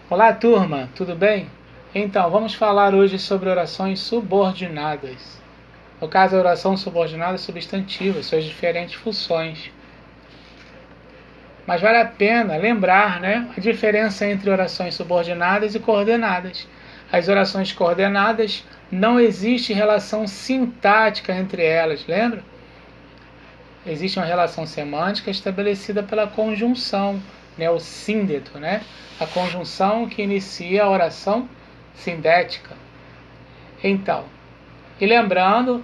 Olá, turma, tudo bem? Então, vamos falar hoje sobre orações subordinadas. No caso, a oração subordinada é substantiva, suas diferentes funções. Mas vale a pena lembrar, a diferença entre orações subordinadas e coordenadas. As orações coordenadas não existe relação sintática entre elas, lembra? Existe uma relação semântica estabelecida pela conjunção, o síndeto, a conjunção que inicia a oração sindética. Então, e lembrando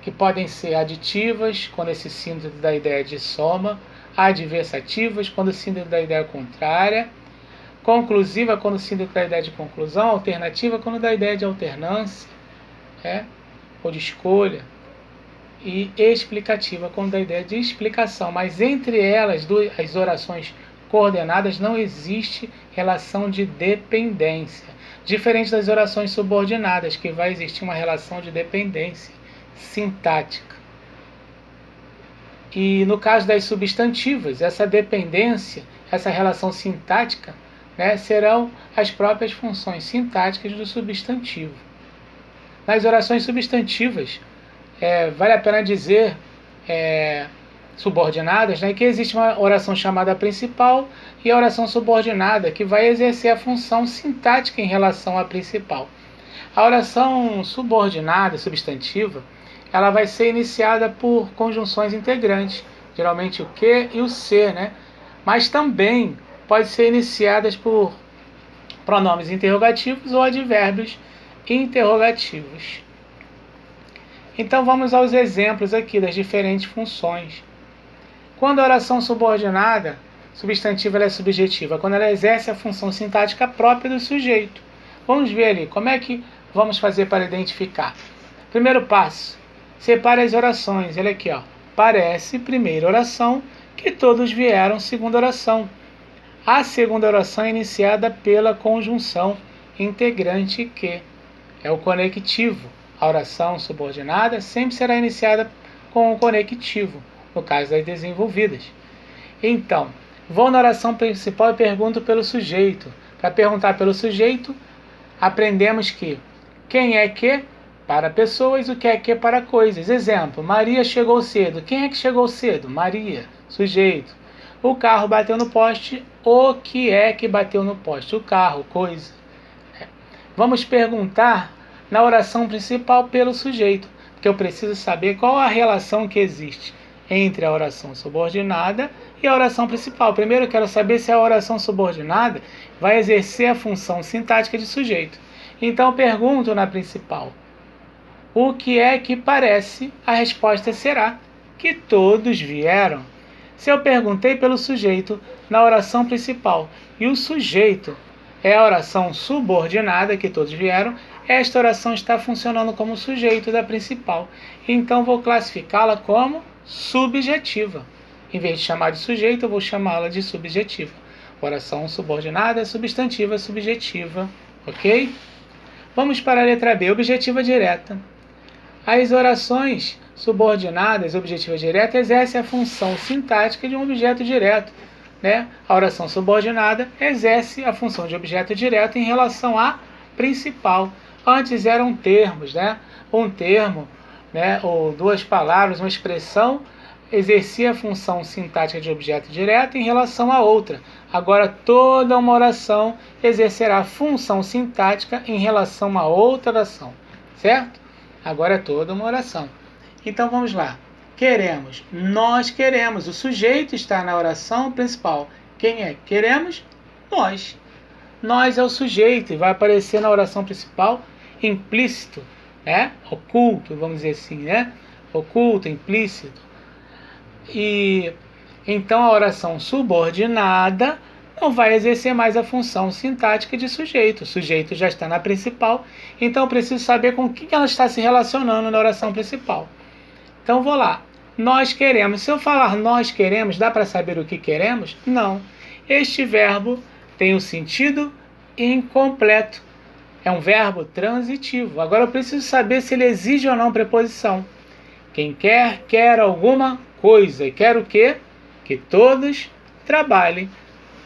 que podem ser aditivas, quando esse síndeto dá a ideia de soma, adversativas, quando o síndeto dá a ideia contrária, conclusiva, quando o síndeto dá a ideia de conclusão, alternativa, quando dá a ideia de alternância, ou de escolha, e explicativa, quando dá a ideia de explicação. Mas entre elas, as orações coordenadas, não existe relação de dependência. Diferente das orações subordinadas, que vai existir uma relação de dependência sintática. E no caso das substantivas, essa dependência, essa relação sintática, serão as próprias funções sintáticas do substantivo. Nas orações substantivas, vale a pena dizer, subordinadas, que existe uma oração chamada principal e a oração subordinada, que vai exercer a função sintática em relação à principal. A oração subordinada, substantiva, ela vai ser iniciada por conjunções integrantes, geralmente o que e o se, mas também pode ser iniciadas por pronomes interrogativos ou advérbios interrogativos. Então vamos aos exemplos aqui das diferentes funções. Quando a oração subordinada, substantiva, ela é subjetiva, quando ela exerce a função sintática própria do sujeito. Vamos ver ali, como é que vamos fazer para identificar? Primeiro passo, separe as orações. Olha aqui, parece, primeira oração, que todos vieram, segunda oração. A segunda oração é iniciada pela conjunção integrante que é o conectivo. A oração subordinada sempre será iniciada com o conectivo, no caso das desenvolvidas. Então, vou na oração principal e pergunto pelo sujeito. Para perguntar pelo sujeito, aprendemos que quem é que para pessoas, o que é que para coisas. Exemplo, Maria chegou cedo. Quem é que chegou cedo? Maria, sujeito. O carro bateu no poste. O que é que bateu no poste? O carro, coisa. Vamos perguntar na oração principal pelo sujeito, porque eu preciso saber qual a relação que existe entre a oração subordinada e a oração principal. Primeiro eu quero saber se a oração subordinada vai exercer a função sintática de sujeito. Então eu pergunto na principal, o que é que parece? A resposta será que todos vieram. Se eu perguntei pelo sujeito na oração principal e o sujeito é a oração subordinada, que todos vieram, esta oração está funcionando como sujeito da principal. Então vou classificá-la como subjetiva. Em vez de chamar de sujeito, eu vou chamá-la de subjetiva. Oração subordinada é substantiva subjetiva. Ok? Vamos para a letra B, objetiva direta. As orações subordinadas, objetiva direta, exercem a função sintática de um objeto direto. A oração subordinada exerce a função de objeto direto em relação à principal. Antes eram termos, um termo, ou duas palavras, uma expressão, exercia a função sintática de objeto direto em relação a outra. Agora toda uma oração exercerá a função sintática em relação a outra oração, certo? Agora é toda uma oração. Então vamos lá. Queremos, nós queremos, o sujeito está na oração principal. Quem é? Queremos? Nós. Nós é o sujeito e vai aparecer na oração principal implícito, oculto, vamos dizer assim, oculto, implícito. E então a oração subordinada não vai exercer mais a função sintática de sujeito. O sujeito já está na principal, então eu preciso saber com o que ela está se relacionando na oração principal. Então vou lá. Nós queremos. Se eu falar nós queremos, dá para saber o que queremos? Não. Este verbo tem o sentido incompleto. É um verbo transitivo. Agora eu preciso saber se ele exige ou não preposição. Quem quer, quer alguma coisa. E quer o quê? Que todos trabalhem.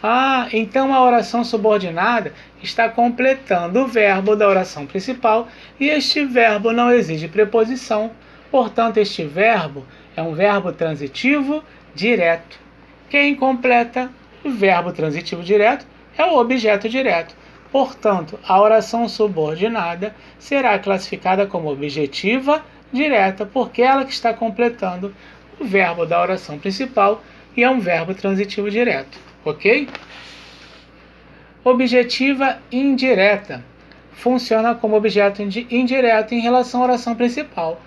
Ah, então a oração subordinada está completando o verbo da oração principal e este verbo não exige preposição. Portanto, este verbo é um verbo transitivo direto. Quem completa o verbo transitivo direto é o objeto direto. Portanto, a oração subordinada será classificada como objetiva direta, porque ela que está completando o verbo da oração principal e é um verbo transitivo direto. Ok? Objetiva indireta. Funciona como objeto indireto em relação à oração principal.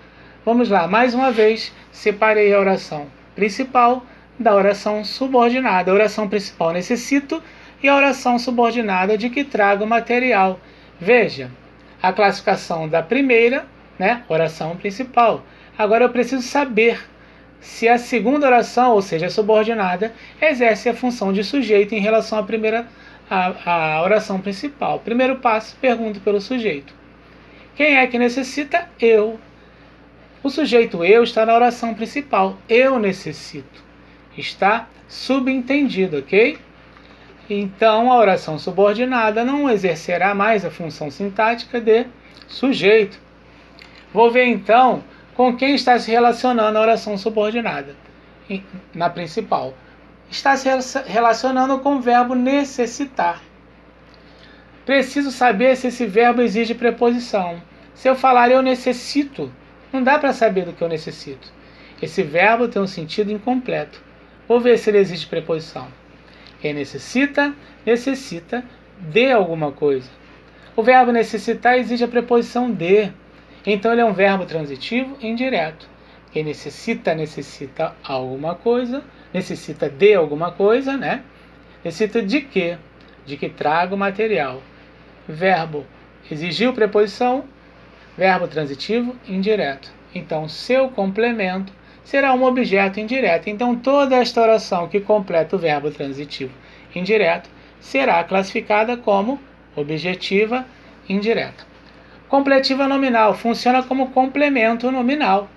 Vamos lá, mais uma vez, separei a oração principal da oração subordinada. A oração principal necessito e a oração subordinada de que trago material. Veja, a classificação da primeira, né, oração principal. Agora eu preciso saber se a segunda oração, ou seja, a subordinada, exerce a função de sujeito em relação à primeira, a oração principal. Primeiro passo, pergunto pelo sujeito. Quem é que necessita? Eu. O sujeito eu está na oração principal. Eu necessito. Está subentendido, ok? Então, a oração subordinada não exercerá mais a função sintática de sujeito. Vou ver, então, com quem está se relacionando a oração subordinada na principal. Está se relacionando com o verbo necessitar. Preciso saber se esse verbo exige preposição. Se eu falar eu necessito, não dá para saber do que eu necessito. Esse verbo tem um sentido incompleto. Vou ver se ele exige preposição. Quem necessita, necessita de alguma coisa. O verbo necessitar exige a preposição de. Então ele é um verbo transitivo indireto. Quem necessita, necessita alguma coisa. Necessita de alguma coisa, né? Necessita de quê? De que traga o material. Verbo exigiu preposição, verbo transitivo indireto. Então, seu complemento será um objeto indireto. Então, toda esta oração que completa o verbo transitivo indireto será classificada como objetiva indireta. Completiva nominal funciona como complemento nominal.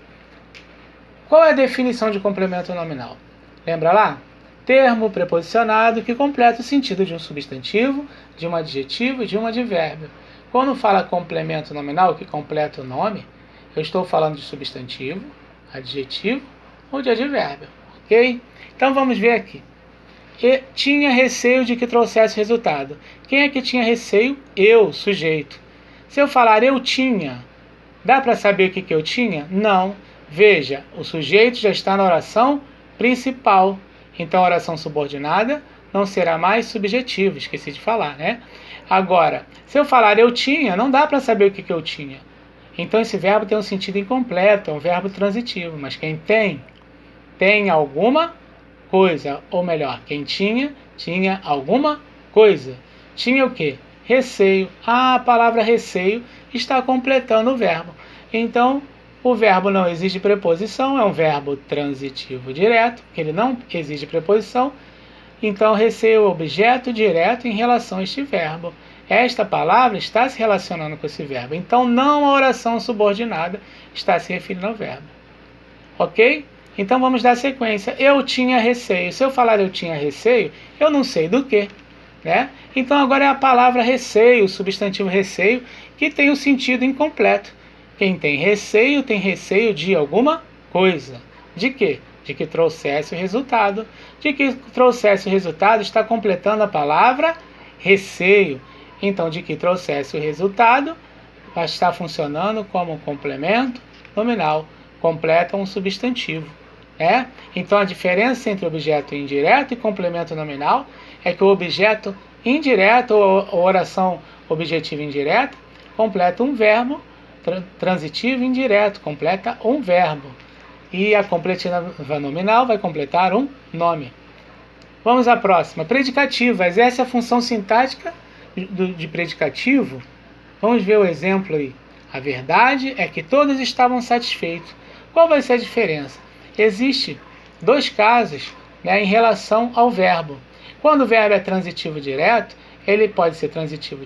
Qual é a definição de complemento nominal? Lembra lá? Termo preposicionado que completa o sentido de um substantivo, de um adjetivo e de um advérbio. Quando fala complemento nominal, que completa o nome, eu estou falando de substantivo, adjetivo ou de advérbio, ok? Então vamos ver aqui. E tinha receio de que trouxesse resultado. Quem é que tinha receio? Eu, sujeito. Se eu falar eu tinha, dá para saber o que eu tinha? Não. Veja, o sujeito já está na oração principal. Então a oração subordinada não será mais subjetiva, esqueci de falar, né? Agora, se eu falar eu tinha, não dá para saber o que eu tinha. Então esse verbo tem um sentido incompleto, é um verbo transitivo. Mas quem tem alguma coisa. Ou melhor, quem tinha alguma coisa. Tinha o quê? Receio. A palavra receio está completando o verbo. Então, o verbo não exige preposição, é um verbo transitivo direto, que ele não exige preposição. Então, receio é objeto direto em relação a este verbo. Esta palavra está se relacionando com esse verbo. Então, não a oração subordinada está se referindo ao verbo. Ok? Então, vamos dar sequência. Eu tinha receio. Se eu falar eu tinha receio, eu não sei do que, né? Então, agora é a palavra receio, o substantivo receio, que tem o sentido incompleto. Quem tem receio de alguma coisa. De quê? De que trouxesse o resultado. De que trouxesse o resultado está completando a palavra receio. Então, de que trouxesse o resultado está funcionando como um complemento nominal. Completa um substantivo. Né? Então, a diferença entre objeto indireto e complemento nominal é que o objeto indireto, ou oração objetiva indireta, completa um verbo transitivo indireto, completa um verbo. E a completiva nominal vai completar um nome. Vamos à próxima. Predicativa. Exerce a função sintática de predicativo. Vamos ver o exemplo aí. A verdade é que todos estavam satisfeitos. Qual vai ser a diferença? Existe dois casos, né, em relação ao verbo. Quando o verbo é transitivo direto, ele pode ser transitivo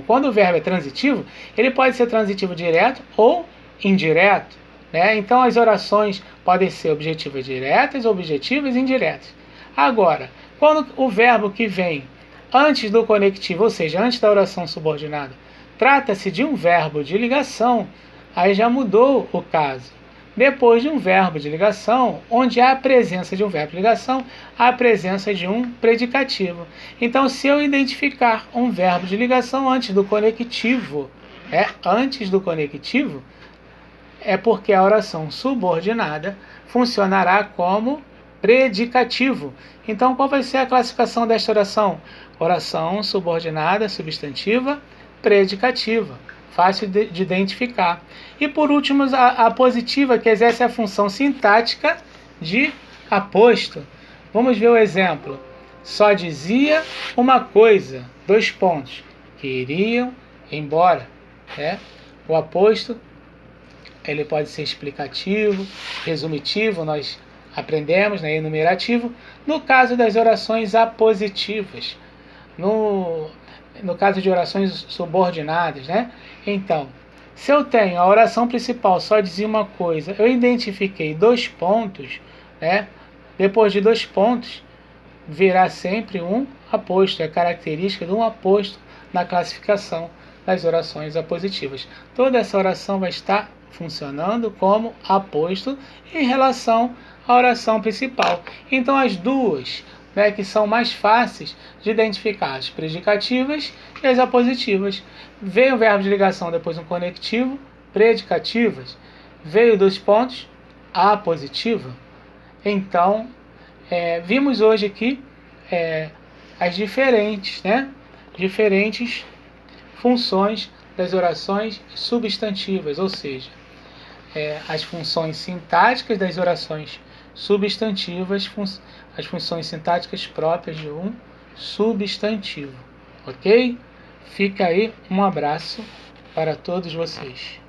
quando o verbo é transitivo, ele pode ser transitivo direto ou indireto, né? Então as orações podem ser objetivas diretas ou objetivas indiretas. Agora, Quando o verbo que vem antes do conectivo, ou seja, antes da oração subordinada, trata-se de um verbo de ligação, aí já mudou o caso. Depois de um verbo de ligação, onde há a presença de um verbo de ligação, há a presença de um predicativo. Então, se eu identificar um verbo de ligação antes do conectivo, é porque a oração subordinada funcionará como predicativo. Então, qual vai ser a classificação desta oração? Oração subordinada, substantiva, predicativa. Fácil de identificar. E por último, a positiva, que exerce a função sintática de aposto. Vamos ver o exemplo. Só dizia uma coisa, queriam embora. O aposto, ele pode ser explicativo, resumitivo, nós aprendemos, enumerativo. No caso das orações apositivas, no caso de orações subordinadas, Então, se eu tenho a oração principal só dizia uma coisa, eu identifiquei 2 pontos, Depois de 2 pontos, virá sempre um aposto, é característica de um aposto na classificação das orações apositivas. Toda essa oração vai estar funcionando como aposto em relação à oração principal. Então, as duas que são mais fáceis de identificar, as predicativas e as apositivas. Veio o verbo de ligação, depois um conectivo, predicativas. Veio 2 pontos, apositiva. Então, vimos hoje aqui as diferentes funções das orações substantivas, ou seja, as funções sintáticas das orações substantivas, as funções sintáticas próprias de um substantivo. Ok? Fica aí um abraço para todos vocês.